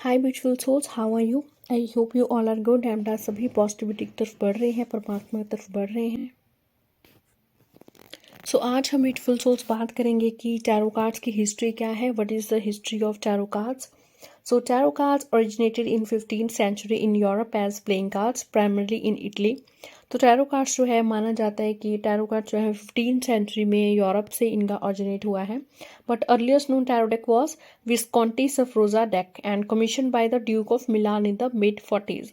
Hi beautiful souls, how are you? I hope you all are good and आप सभी positivity की तरफ बढ़ रहे हैं, परमात्मा की तरफ बढ़ रहे हैं। सो आज हम ब्यूटीफुल सोल्स बात करेंगे कि टैरो कार्ड्स की हिस्ट्री क्या है, what is the history of tarot cards. So tarot cards originated in 15th century in Europe as playing cards, primarily in Italy. तो टैरो कार्ड्स जो है माना जाता है कि टैरो कार्ड जो है 15th सेंचुरी में यूरोप से इनका ऑरिजिनेट हुआ है। But earliest known tarot deck was Visconti Sforza deck and commission by the Duke of Milan in the mid 40s।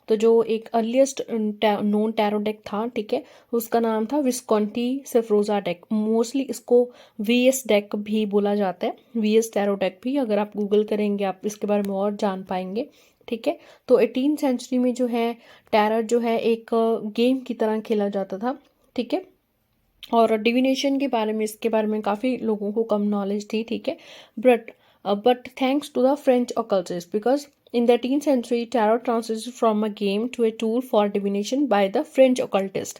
तो जो एक अर्लीस्ट नोन टैरो डेक था, ठीक है, उसका नाम था विस्कॉन्टी सेफ्रोजा डेक। मोस्टली इसको वीएस डेक भी बोला जाता है, वीएस टैरो डेक भी। अगर आप गूगल करेंगे आप इसके बारे में और जान पाएंगे, ठीक है। तो 18th सेंचुरी में जो है टैरो जो है एक गेम की तरह खेला जाता था, ठीक है। और डिविनेशन के बारे में, इसके बारे में काफ़ी लोगों को कम नॉलेज थी, ठीक है। But thanks to the French occultists, because in the 18th century tarot transited from a game to a tool for divination by the French occultist,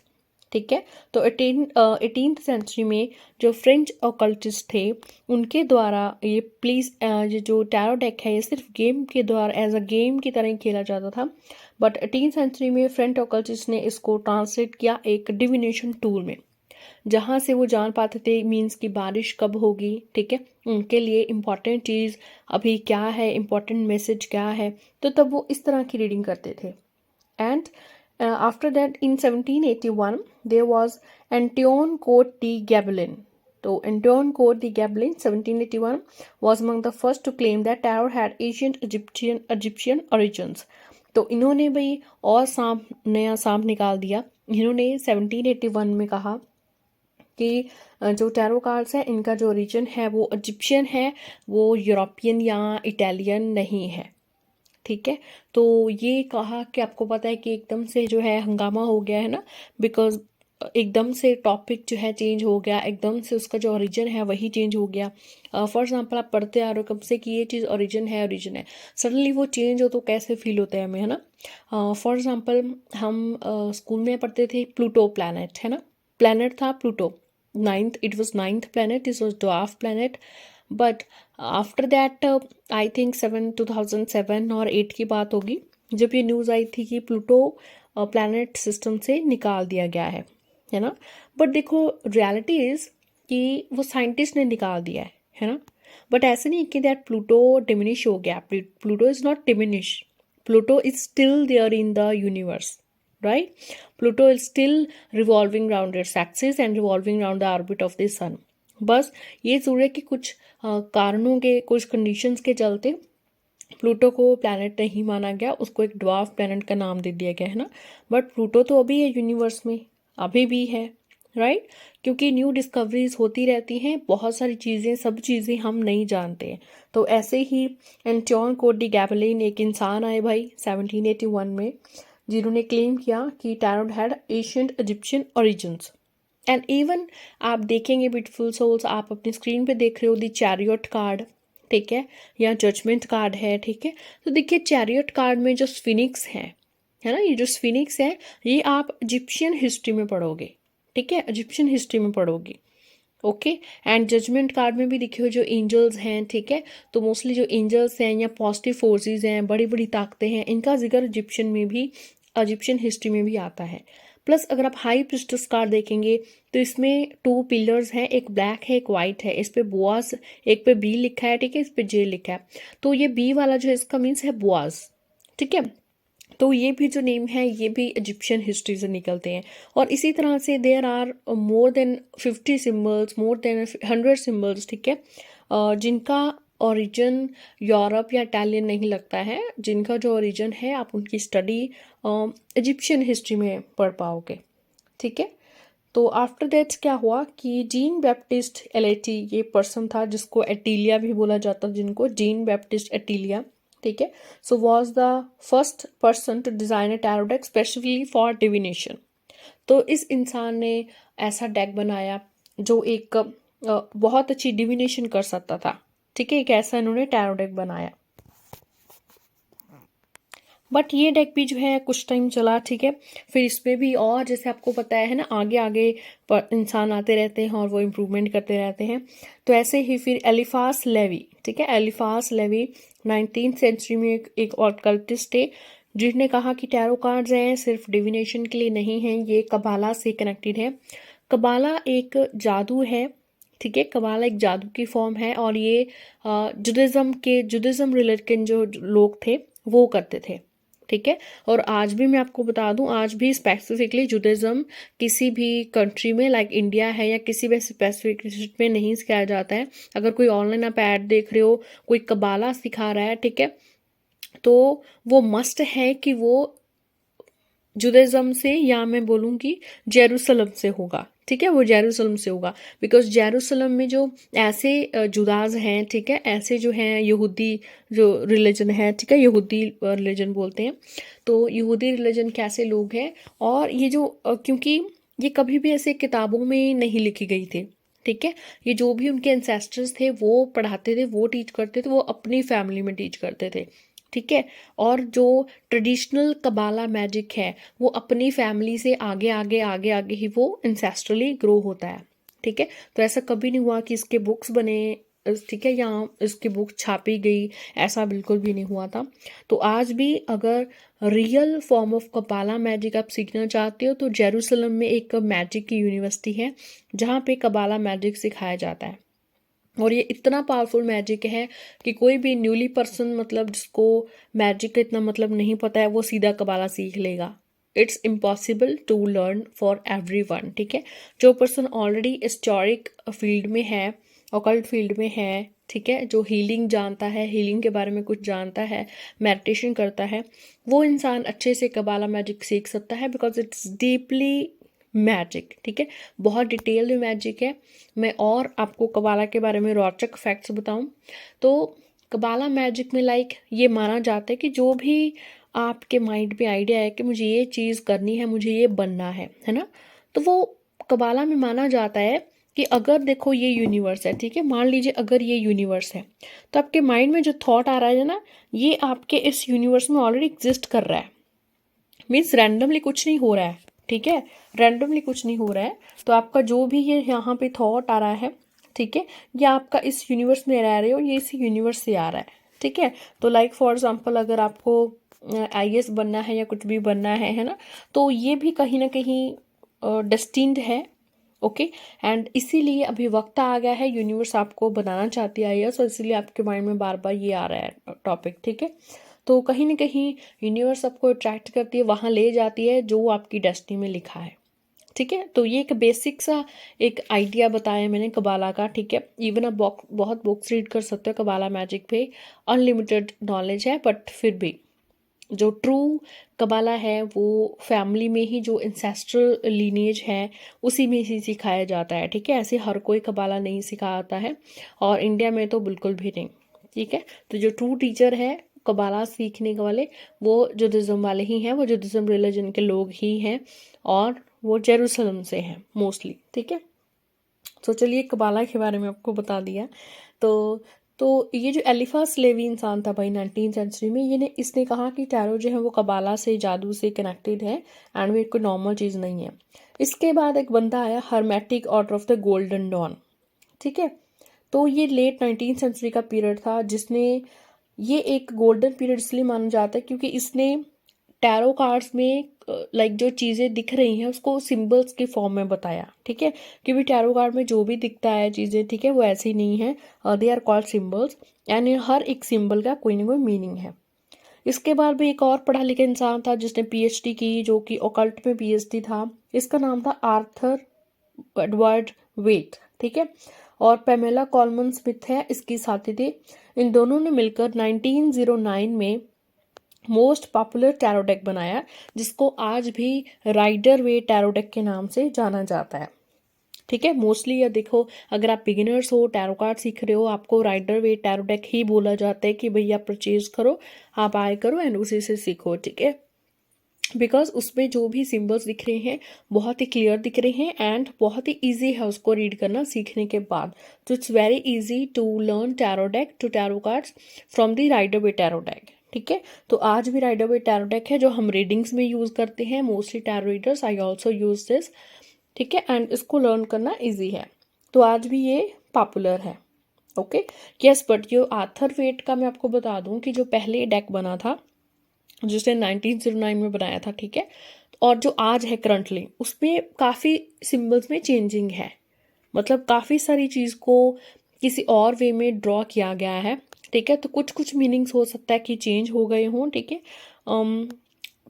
ठीक है। तो 18th सेंचुरी में जो फ्रेंच ऑकल्टिस्ट थे उनके द्वारा ये ये जो टैरो डेक है ये सिर्फ गेम के द्वारा एज अ गेम की तरह खेला जाता था। बट 18th सेंचुरी में फ्रेंच ऑकल्टिस्ट ने इसको ट्रांसलेट किया एक डिविनेशन टूल में, जहाँ से वो जान पाते थे मीन्स की बारिश कब होगी, ठीक है, उनके लिए इम्पॉर्टेंट चीज़ अभी क्या है, इम्पॉर्टेंट मैसेज क्या है। तो तब वो इस तरह की रीडिंग करते थे। And after that in 1781 there was Antoine Cote de Gabelin. So Antoine Cote de Gabelin 1781 was among the first to claim that tarot had ancient Egyptian origins. तो इन्होंने भाई और नया सांप निकाल दिया। इन्होंने 1781 में कहा कि जो टैरो कार्ड्स हैं इनका जो ओरिजिन है वो इजिप्शियन है, वो यूरोपियन या इटालियन नहीं है, ठीक है। तो ये कहा कि आपको पता है कि एकदम से जो है हंगामा हो गया है ना, बिकॉज एकदम से टॉपिक जो है चेंज हो गया, एकदम से उसका जो ओरिजिन है वही चेंज हो गया। फॉर एग्जांपल आप पढ़ते आ रहे हो कब से कि ये चीज़ ओरिजिन है, सडनली वो चेंज हो तो कैसे फील होता है हमें, है ना। फॉर एग्जांपल हम स्कूल में पढ़ते थे प्लूटो प्लैनेट, है ना, प्लैनेट था Pluto, it was ninth planet, it was dwarf planet. But after that I think 2007 और 8 की बात होगी जब ये न्यूज़ आई थी कि प्लूटो प्लैनेट सिस्टम से निकाल दिया गया है ना। बट देखो रियलिटी इज़ कि वो साइंटिस्ट ने निकाल दिया है ना। बट ऐसे नहीं कि दैट प्लूटो डिमिनिश हो गया। Pluto is not diminish, Pluto is still there in the universe, right. Pluto is still revolving round its axis and revolving round the orbit of the sun. बस ये सूर्य के कुछ कारणों के, कुछ कंडीशंस के चलते प्लूटो को प्लैनेट नहीं माना गया, उसको एक ड्वार्फ प्लैनेट का नाम दे दिया गया, है ना। बट प्लूटो तो अभी है यूनिवर्स में, अभी भी है, राइट। क्योंकि न्यू डिस्कवरीज होती रहती हैं, बहुत सारी चीज़ें, सब चीज़ें हम नहीं जानते हैं। तो ऐसे ही एंटोन कोट डी गैबेलिन एक इंसान आए भाई 1781 में, जिन्होंने क्लेम किया कि tarot had ancient Egyptian origins. And even आप देखेंगे ब्यूटीफुल सोल्स, आप अपनी स्क्रीन पे देख रहे हो दी चैरियट कार्ड, ठीक है, या जजमेंट कार्ड है, ठीक है। तो देखिए चैरियट कार्ड में जो स्फिनिक्स है ना, ये जो स्फिनिक्स है ये आप इजिप्शियन हिस्ट्री में पढ़ोगे, ठीक है, इजिप्शियन हिस्ट्री में पढ़ोगे, ओके। एंड जजमेंट कार्ड में भी देखिए जो एंजल्स हैं, ठीक है, तो मोस्टली जो एंजल्स हैं या पॉजिटिव फोर्सेस हैं, बड़ी बड़ी ताकतें हैं, इनका जिक्र इजिप्शियन में भी, इजिप्शियन हिस्ट्री में भी आता है। प्लस अगर आप हाई प्रिस्टेस कार्ड देखेंगे तो इसमें 2 पिलर्स हैं, एक ब्लैक है एक वाइट है, इस पे बोआज, एक पे बी लिखा है, ठीक है, इस पे जे लिखा है। तो ये बी वाला जो है इसका मीन्स है बोआज, ठीक है। तो ये भी जो नेम है ये भी इजिप्शियन हिस्ट्री से निकलते हैं। और इसी तरह से there are more than 50 symbols, more than 100 symbols, ठीक है, जिनका ओरिजिन यूरोप या इटालियन नहीं लगता है, जिनका जो ओरिजिन है आप उनकी स्टडी इजिप्शियन हिस्ट्री में पढ़ पाओगे, ठीक है। तो आफ्टर दैट क्या हुआ कि जीन बैप्टिस्ट एलेटी ये पर्सन था जिसको एटिलिया भी बोला जाता, जिनको जीन बैप्टिस्ट एटिलिया, ठीक है। So was the first person to design a tarot deck specifically for divination. तो इस इंसान ने ऐसा डेक बनाया जो एक बहुत अच्छी डिविनेशन कर सकता था, ठीक है, एक ऐसा इन्होंने टैरो डेक बनाया। बट ये डेक भी जो है कुछ टाइम चला, ठीक है। फिर इसमें भी और जैसे आपको पता है ना, फिर इसमें भी और जैसे आपको पता है ना, आगे आगे इंसान आते रहते हैं और वो इम्प्रूवमेंट करते रहते हैं। तो ऐसे ही फिर एलिफास लेवी, ठीक है, एलिफास लेवी 19th सेंचुरी में एक ऑकल्टिस्ट थे, जिन्होंने कहा कि टैरो कार्ड्स हैं सिर्फ डिविनेशन के लिए नहीं हैं, ये कबाला से कनेक्टेड है। कबाला एक जादू है, ठीक है, कबाला एक जादू की फॉर्म है, और ये जुडिज्म रिलीजन जो लोग थे वो करते थे, ठीक है। और आज भी मैं आपको बता दूं, आज भी स्पेसिफिकली जुडिज्म किसी भी कंट्री में लाइक इंडिया है या किसी भी स्पेसिफिक में नहीं सिखाया जाता है। अगर कोई ऑनलाइन आप ऐड देख रहे हो, कोई कबाला सिखा रहा है, ठीक है, तो वो मस्ट है कि वो जुडिज्म से, या मैं बोलूँगी जेरूसलम से होगा, ठीक है, वो जेरूसलम से होगा। बिकॉज जेरूसलम में जो ऐसे जुदाज हैं, ठीक है, ऐसे जो हैं यहूदी जो रिलीजन है, ठीक है, यहूदी रिलीजन बोलते हैं। तो यहूदी रिलीजन के ऐसे लोग हैं, और ये जो क्योंकि ये कभी भी ऐसे किताबों में नहीं लिखी गई थी, ठीक है, ये जो भी उनके एंसेस्टर्स थे वो पढ़ाते थे, वो टीच करते थे, वो अपनी फैमिली में टीच करते थे, ठीक है। और जो ट्रेडिशनल कबाला मैजिक है वो अपनी फैमिली से आगे आगे आगे आगे ही वो इंसेस्ट्रली ग्रो होता है, ठीक है। तो ऐसा कभी नहीं हुआ कि इसके बुक्स बने, ठीक है, या इसकी बुक छापी गई, ऐसा बिल्कुल भी नहीं हुआ था। तो आज भी अगर रियल फॉर्म ऑफ कबाला मैजिक आप सीखना चाहते हो तो जेरूसलम में एक मैजिक की यूनिवर्सिटी है जहाँ पे कबाला मैजिक सिखाया जाता है। और ये इतना पावरफुल मैजिक है कि कोई भी न्यूली पर्सन, मतलब जिसको मैजिक का इतना मतलब नहीं पता है, वो सीधा कबाला सीख लेगा। It's impossible to learn for everyone, ठीक है। जो पर्सन ऑलरेडी हिस्टोरिक फील्ड में है, ऑकल्ट फील्ड में है, ठीक है, जो हीलिंग जानता है, हीलिंग के बारे में कुछ जानता है, मेडिटेशन करता है, वो इंसान अच्छे से कबाला मैजिक सीख सकता है, बिकॉज इट्स डीपली मैजिक, ठीक है, बहुत डिटेल्ड मैजिक है। मैं और आपको कबाला के बारे में रोचक फैक्ट्स बताऊं तो कबाला मैजिक में लाइक ये माना जाता है कि जो भी आपके माइंड में आइडिया है कि मुझे ये चीज़ करनी है, मुझे ये बनना है ना, तो वो कबाला में माना जाता है कि अगर देखो ये यूनिवर्स है, ठीक है, मान लीजिए अगर ये यूनिवर्स है, तो आपके माइंड में जो थॉट आ रहा है ना, ये आपके इस यूनिवर्स में ऑलरेडी एग्जिस्ट कर रहा है, मीन्स रैंडमली कुछ नहीं हो रहा है, ठीक है, रैंडमली कुछ नहीं हो रहा है। तो आपका जो भी ये यहाँ पे थॉट आ रहा है, ठीक है, ये आपका इस यूनिवर्स में रह रहे हो, ये इसी यूनिवर्स से आ रहा है, ठीक है। तो लाइक फॉर एग्जांपल अगर आपको आईएएस बनना है या कुछ भी बनना है ना, तो ये भी कहीं ना कहीं डेस्टिन्ड है, ओके। एंड इसीलिए अभी वक्त आ गया है, यूनिवर्स आपको बनाना चाहती है आईएएस, और इसीलिए आपके माइंड में बार बार ये आ रहा है टॉपिक, ठीक है। तो कहीं ना कहीं यूनिवर्स आपको अट्रैक्ट करती है, वहाँ ले जाती है जो आपकी डेस्टिनी में लिखा है, ठीक है। तो ये एक बेसिक सा एक आइडिया बताया मैंने कबाला का, ठीक है। इवन आप बहुत बुक्स रीड कर सकते हो कबाला मैजिक पे, अनलिमिटेड नॉलेज है, बट फिर भी जो ट्रू कबाला है वो फैमिली में ही, जो इंसेस्ट्रल लीनिएज है उसी में ही सिखाया जाता है, ठीक है। ऐसे हर कोई कबाला नहीं सिखाता है, और इंडिया में तो बिल्कुल भी नहीं, ठीक है। तो जो ट्रू टीचर है कबाला सीखने के वाले, वो जुडिज्म वाले ही हैं, वो जुडिज्म रिलीजन के लोग ही हैं, और वो जेरूसलम से हैं मोस्टली, ठीक है। तो चलिए कबाला के बारे में आपको बता दिया। तो तो ये जो एलिफा स्लेवी इंसान था भाई 19th सेंचुरी में, इसने कहा कि टैरो जो है वो कबाला से, जादू से कनेक्टेड है, एंड वो कोई नॉर्मल चीज़ नहीं है। इसके बाद एक बंदा आया, Hermetic Order of the Golden Dawn, ठीक है। तो ये लेट 19th सेंचुरी का पीरियड था, जिसने, ये एक गोल्डन पीरियड इसलिए माना जाता है क्योंकि इसने टैरो कार्ड्स में लाइक जो चीज़ें दिख रही हैं उसको सिंबल्स के फॉर्म में बताया, ठीक है। क्योंकि टैरो कार्ड में जो भी दिखता है चीज़ें, ठीक है, वो ऐसी नहीं है, they are called symbols, and हर एक सिंबल का कोई ना कोई मीनिंग है। इसके बाद भी एक और पढ़ा लिखा इंसान था जिसने पीएचडी की, जो कि ओकल्ट में पीएचडी था, इसका नाम था आर्थर एडवर्ड वेट, ठीक है। और पेमेला कॉलमन स्मिथ है इसकी साथी थी। इन दोनों ने मिलकर 1909 में मोस्ट पॉपुलर टैरो डेक बनाया, जिसको आज भी राइडर वे टैरो डेक के नाम से जाना जाता है, ठीक है। मोस्टली ये देखो, अगर आप बिगिनर्स हो, टैरो कार्ड सीख रहे हो, आपको राइडर वे टैरो डेक ही बोला जाता है कि भैया परचेज करो, आप बाय करो एंड उसी से सीखो, ठीक है। बिकॉज उसमें जो भी सिंबल्स दिख रहे हैं बहुत ही क्लियर दिख रहे हैं, एंड बहुत ही ईजी है उसको रीड करना सीखने के बाद। तो it's very easy to learn tarot deck to tarot cards from the Rider Waite tarot deck, ठीक है। तो आज भी राइडर वेट टैरो डेक है जो हम रीडिंग्स में यूज़ करते हैं, mostly tarot readers, I also use this. ठीक है, एंड इसको लर्न करना ईजी है, तो आज भी ये पॉपुलर है। ओके, यस, बट जो आर्थर वेट का मैं आपको बता दूं कि जो पहले डेक बना था जिसने 1909 में बनाया था, ठीक है, और जो आज है करंटली, उसमें काफ़ी सिंबल्स में चेंजिंग है, मतलब काफ़ी सारी चीज़ को किसी और वे में ड्रॉ किया गया है। ठीक है, तो कुछ कुछ मीनिंग्स हो सकता है कि चेंज हो गए हों। ठीक है,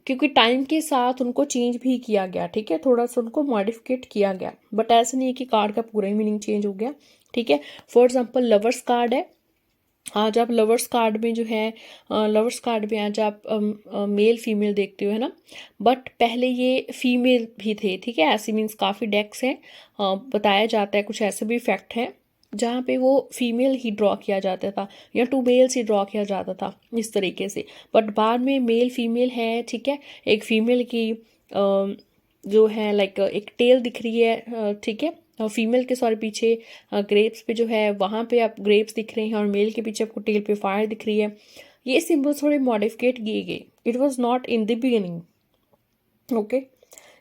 क्योंकि टाइम के साथ उनको चेंज भी किया गया। ठीक है, थोड़ा सा उनको मॉडिफिकेट किया गया, बट ऐसा नहीं है कि कार्ड का पूरा ही मीनिंग चेंज हो गया। ठीक है, फॉर एग्जाम्पल लवर्स कार्ड है, आज आप लवर्स कार्ड में जो है, लवर्स कार्ड में आज आप मेल फीमेल देखते हो, है ना, बट पहले ये फीमेल भी थे। ठीक है, ऐसे मीन्स काफ़ी डेक्स हैं, बताया जाता है कुछ ऐसे भी फैक्ट हैं जहाँ पे वो फीमेल ही ड्रॉ किया जाता था या टू मेल्स ही ड्रॉ किया जाता था इस तरीके से, बट बाद में मेल फीमेल है। ठीक है, एक फीमेल की जो है लाइक एक टेल दिख रही है, ठीक है, फीमेल के सॉरी पीछे ग्रेप्स पे जो है वहाँ पे आप ग्रेप्स दिख रहे हैं, और मेल के पीछे आपको टेल पे फायर दिख रही है। ये सिंबल्स थोड़े मॉडिफिकेट किए गए, it was not in the beginning. Okay,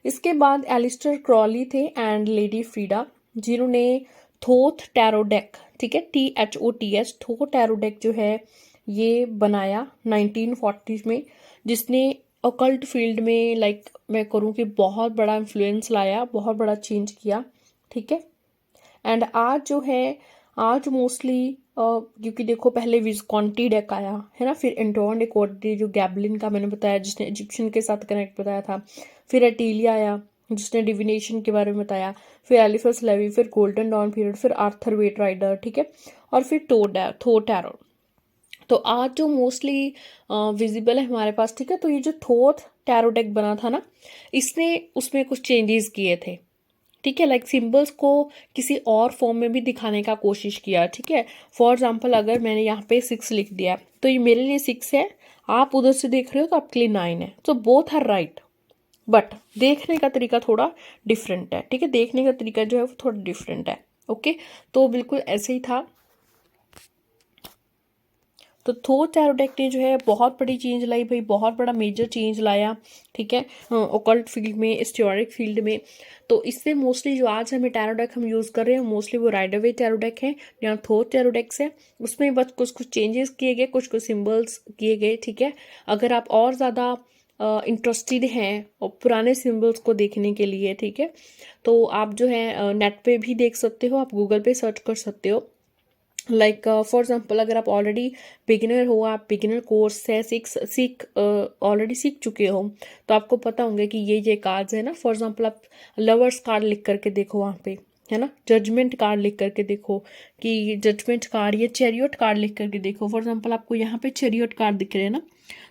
इसके बाद एलिस्टर क्रॉली थे एंड लेडी फ्रीडा, जिन्होंने थोथ टैरो डेक, ठीक है, THOTS, थोथ टैरो डेक जो है ये बनाया 1940s में, जिसने अकल्ट फील्ड में लाइक मैं करूँ कि बहुत बड़ा इन्फ्लुएंस लाया, बहुत बड़ा चेंज किया। ठीक है, एंड आज जो है, आज मोस्टली क्योंकि देखो पहले विस्कॉन्टी डेक आया है ना, फिर एंटोन डे कोर्डी जो गैबलिन का मैंने बताया जिसने इजिप्शियन के साथ कनेक्ट बताया था, फिर एटीलिया आया जिसने डिविनेशन के बारे में बताया, फिर एलिफस लेवी, फिर गोल्डन डॉन पीरियड, फिर आर्थर वेट राइडर, ठीक है, और फिर थो टैरो। तो आज जो मोस्टली विजिबल है हमारे पास, ठीक है, तो ये जो थोथ टैरो डेक बना था ना, इसने उसमें कुछ चेंजेस किए थे। ठीक है, लाइक सिंबल्स को किसी और फॉर्म में भी दिखाने का कोशिश किया। ठीक है, फॉर एग्जाम्पल अगर मैंने यहाँ पे 6 लिख दिया तो ये मेरे लिए 6 है, आप उधर से देख रहे हो तो आपके लिए 9 है, तो बोथ आर राइट, बट देखने का तरीका थोड़ा डिफरेंट है। ठीक है, देखने का तरीका जो है वो थोड़ा डिफरेंट है। ओके, तो बिल्कुल ऐसे ही था। तो थोथ टैरो डेक ने जो है बहुत बड़ी चेंज लाई भाई, बहुत बड़ा मेजर चेंज लाया। ठीक है, ओकल्ट फील्ड में, हिस्टोरिक फील्ड में। तो इससे मोस्टली जो आज हमें टैरो डेक हम यूज़ कर रहे हैं मोस्टली वो राइडर वेट टैरो डेक है या थोथ टैरो डेक्स है। उसमें बस कुछ कुछ चेंजेस किए गए, कुछ कुछ सिम्बल्स किए गए। ठीक है, अगर आप और ज़्यादा इंटरेस्टेड हैं और पुराने सिम्बल्स को देखने के लिए, ठीक है, तो आप जो है नेट पे भी देख सकते हो, आप गूगल पे सर्च कर सकते हो। लाइक फॉर एग्जाम्पल अगर आप ऑलरेडी बिगिनर हो, आप बिगिनर कोर्स है ऑलरेडी सीख चुके हो, तो आपको पता होंगे कि ये कार्ड्स है ना। फॉर एग्जाम्पल आप लवर्स कार्ड लिख करके देखो वहाँ पे, है ना, जजमेंट कार्ड लिख करके देखो कि जजमेंट कार्ड, या चैरियट कार्ड लिख करके देखो। फॉर एग्जाम्पल आपको यहाँ पे चैरियट कार्ड दिख रहे हैं ना,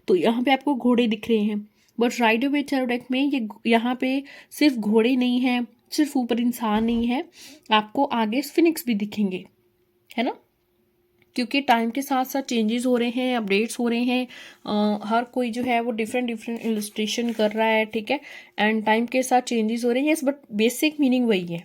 तो यहाँ पे आपको घोड़े दिख रहे हैं, but Rider Waite tarot deck में ये यहाँ पे सिर्फ घोड़े नहीं है, सिर्फ ऊपर इंसान नहीं है, आपको आगे फिनिक्स भी दिखेंगे, है ना, क्योंकि टाइम के साथ साथ चेंजेस हो रहे हैं, अपडेट्स हो रहे हैं, हर कोई जो है वो डिफरेंट डिफरेंट इलस्ट्रेशन कर रहा है। ठीक है, एंड टाइम के साथ चेंजेस हो रहे हैं, यस, बट बेसिक मीनिंग वही है।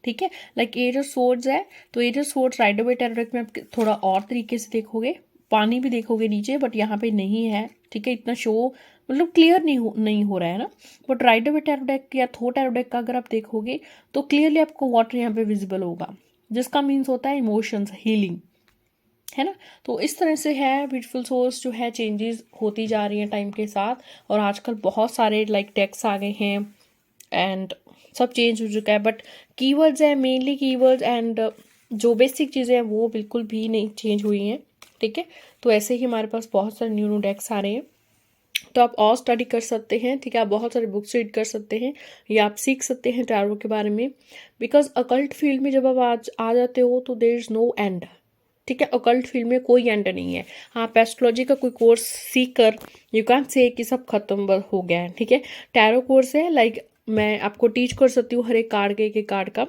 ठीक है, लाइक एज ऑफ सोर्ड्स है, तो ace of swords Rider Waite tarot deck में आप थोड़ा और तरीके से देखोगे, पानी भी देखोगे नीचे, बट यहाँ पे नहीं है। ठीक है, इतना शो मतलब क्लियर नहीं हो रहा है ना, but Rider Waite tarot deck या थो टैरो डेक का अगर आप देखोगे तो क्लियरली आपको वाटर यहाँ पे विजिबल होगा, जिसका मीन्स होता है इमोशंस, हीलिंग, है ना। तो इस तरह से है, ब्यूटीफुल सोल्स जो है चेंजेस होती जा रही हैं टाइम के साथ, और आजकल बहुत सारे लाइक टेक्स आ गए हैं एंड सब चेंज हो चुका है, बट कीवर्ड्स है मेनली कीवर्ड्स, एंड जो बेसिक चीज़ें हैं वो बिल्कुल भी नहीं चेंज हुई हैं। ठीक है, तो ऐसे ही हमारे पास बहुत सारे न्यू न्यू डेक्स आ रहे हैं, तो आप और स्टडी कर सकते हैं। ठीक है, आप बहुत सारे बुक्स रीड कर सकते हैं, या आप सीख सकते हैं टैरो के बारे में, बिकॉज अकल्ट फील्ड में जब आप आज आ जाते हो तो देयर इज़ नो एंड। ठीक है, अकल्ट फील्ड में कोई एंड नहीं है। आप एस्ट्रोलॉजी का कोई कोर्स सीख कर यू कैन से कि सब खत्म हो गया है। ठीक है, टैरो कोर्स है लाइक मैं आपको टीच कर सकती हूँ हर एक कार्ड के कार्ड का,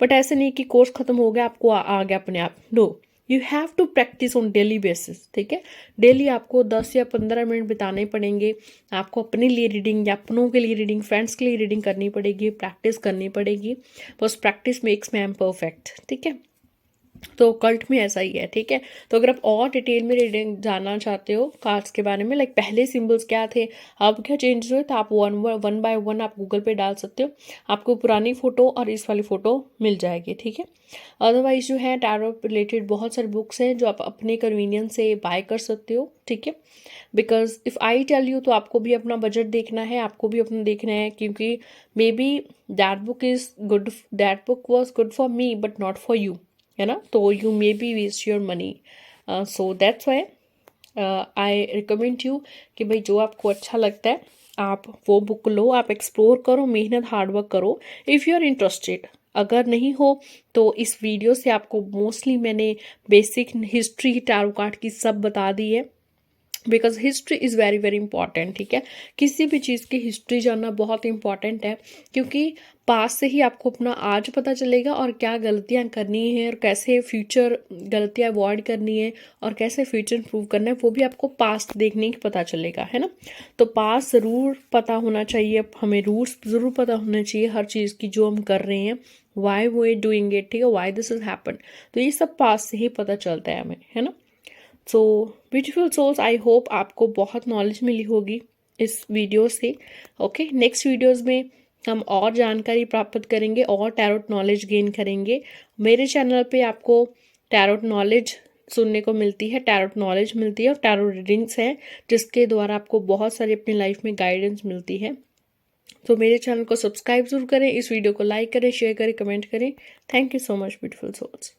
बट ऐसे नहीं कि कोर्स खत्म हो गया आपको आ गया अपने आप, no, you have to practice on daily basis. ठीक है, डेली आपको 10 या 15 मिनट बिताने पड़ेंगे, आपको अपने लिए रीडिंग या अपनों के लिए रीडिंग, फ्रेंड्स के लिए रीडिंग करनी पड़ेगी, प्रैक्टिस करनी पड़ेगी, बस प्रैक्टिस मेक्स मैन परफेक्ट। ठीक है, तो कल्ट में ऐसा ही है, ठीक है। तो अगर आप और डिटेल में रीडिंग जानना चाहते हो कार्ड्स के बारे में, लाइक पहले सिंबल्स क्या थे, अब क्या चेंजेस हुए, तो आप वन बाय वन आप गूगल पे डाल सकते हो, आपको पुरानी फ़ोटो और इस वाली फ़ोटो मिल जाएगी, ठीक है। अदरवाइज जो है टैरो रिलेटेड बहुत सारी बुक्स हैं जो आप अपने कन्वीनियंस से बाय कर सकते हो, ठीक है। Because if I tell you, तो आपको भी अपना बजट देखना है, आपको भी अपना देखना है, क्योंकि maybe that book was good for me but not for you, है ना। तो you may be waste your money, so that's why I recommend you कि भाई जो आपको अच्छा लगता है आप वो बुक लो, आप एक्सप्लोर करो, मेहनत हार्डवर्क करो इफ़ यू आर इंटरेस्टेड। अगर नहीं हो तो इस वीडियो से आपको मोस्टली मैंने बेसिक हिस्ट्री टैरो कार्ड की सब बता दी है, because history is very very important, ठीक है। किसी भी चीज़ की हिस्ट्री जानना बहुत इंपॉर्टेंट है, क्योंकि पास से ही आपको अपना आज पता चलेगा और क्या गलतियां करनी है और कैसे फ्यूचर गलतियां अवॉइड करनी है और कैसे फ्यूचर इंप्रूव करना है, वो भी आपको पास्ट देखने ही पता चलेगा, है ना। तो पास्ट ज़रूर पता होना चाहिए, हमें रूल्स ज़रूर पता होना चाहिए हर चीज़ की जो हम कर रहे हैं, वाई वो डूइंग इट, ठीक है, वाई दिस इज हैपन। तो ये सब पास्ट से ही पता चलता है हमें, है ना। So beautiful souls, I hope आपको बहुत नॉलेज मिली होगी इस वीडियो से। ओके, नेक्स्ट वीडियोस में हम और जानकारी प्राप्त करेंगे और टैरोट नॉलेज गेन करेंगे। मेरे चैनल पे आपको टैरोट नॉलेज सुनने को मिलती है, टैरोट नॉलेज मिलती है और टैरोट रीडिंग्स हैं जिसके द्वारा आपको बहुत सारी अपनी लाइफ में गाइडेंस मिलती है। तो मेरे चैनल को सब्सक्राइब जरूर करें, इस वीडियो को लाइक करें, शेयर करें, कमेंट करें। Thank you so much beautiful souls.